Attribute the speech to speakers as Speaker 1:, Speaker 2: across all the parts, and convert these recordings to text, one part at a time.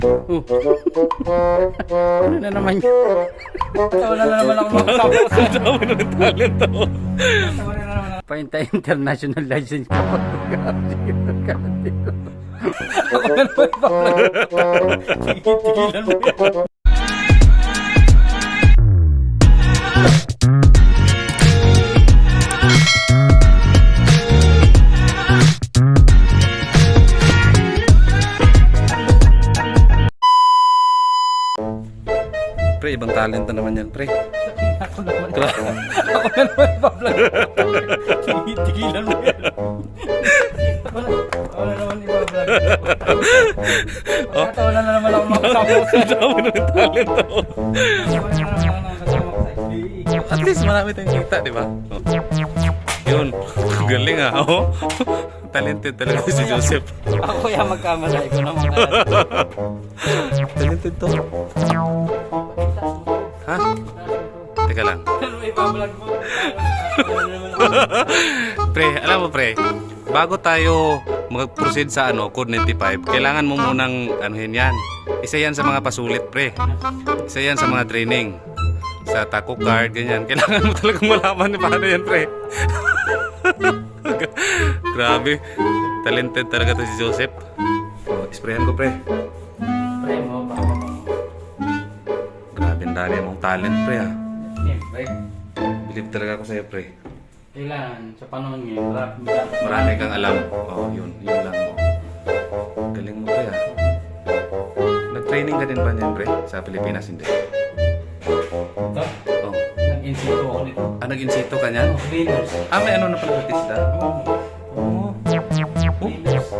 Speaker 1: Ano na naman yun? Wala na naman ako makasama ko sa dami ng talent ako. Pa-international license ka pa. Ako na naman ipa-vlog. Tigilan mo yan.
Speaker 2: Pre, ibang talent na naman yan, pre.
Speaker 1: Ako na naman ipa-vlog. Tigilan mo yan. Ako na naman ipa-vlog. Wala na naman ako makasama ko sa
Speaker 2: Dami ng talent ako. At least marami tayong kita, di ba? Yun, galing ah. Oh. Talented talaga si Joseph.
Speaker 1: Ako kaya magkamalay ko naman.
Speaker 2: Talented to. Ha? Teka lang.
Speaker 1: Ano ipa-vlog mo?
Speaker 2: Pre, alam mo pre, bago tayo mag-proceed sa Code 95, kailangan mo munang anuhin yan. Isa yan sa mga pasulit, pre. Isa yan sa mga training. Sa taco card, ganyan. Kailangan mo talagang malaman paano yan, pre. Grabe. Talented talaga to si Joseph. Oh, sprayan ko, pre.
Speaker 1: Pre mo, baka mo.
Speaker 2: Grabe, ang dami mong talent, pre, ha.
Speaker 1: Siyempre.
Speaker 2: Believe talaga ako sa'yo, pre.
Speaker 1: Kailangan, sa panahon ngayon,
Speaker 2: Marami kang alam. Oh, yun lang mo. Galing mo, pre, ha. Nag-training ka din ba niyan, pre? Sa Pilipinas, hindi?
Speaker 1: Ito,
Speaker 2: Oh.
Speaker 1: nag-insito ako nito.
Speaker 2: Ah, nag-insito ka niyan?
Speaker 1: Cleaners.
Speaker 2: Ah, may ano na pala sa tisda? Oo.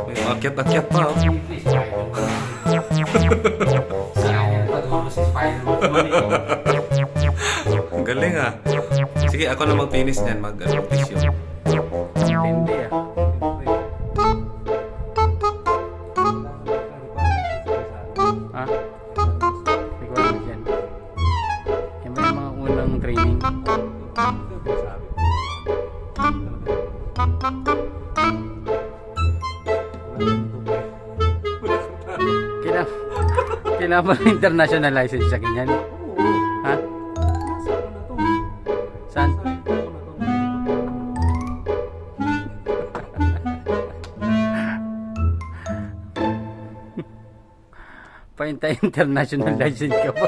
Speaker 2: May akyat-akyat pa, oh.
Speaker 1: Sayang, patulo si Spider-Man.
Speaker 2: Ang galing, ah. Sige, ako na mag-finish niyan, mag-audition.
Speaker 1: Hindi ah. Ha? Hindi ko alam yan. Yan ba yung mga unang training? Kailangan ba ng international license sa ganyan? Ha? Saan? Pa-international license ka pa.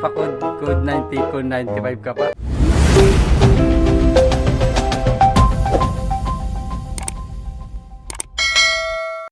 Speaker 1: Pa-code 90, code 95 ka pa.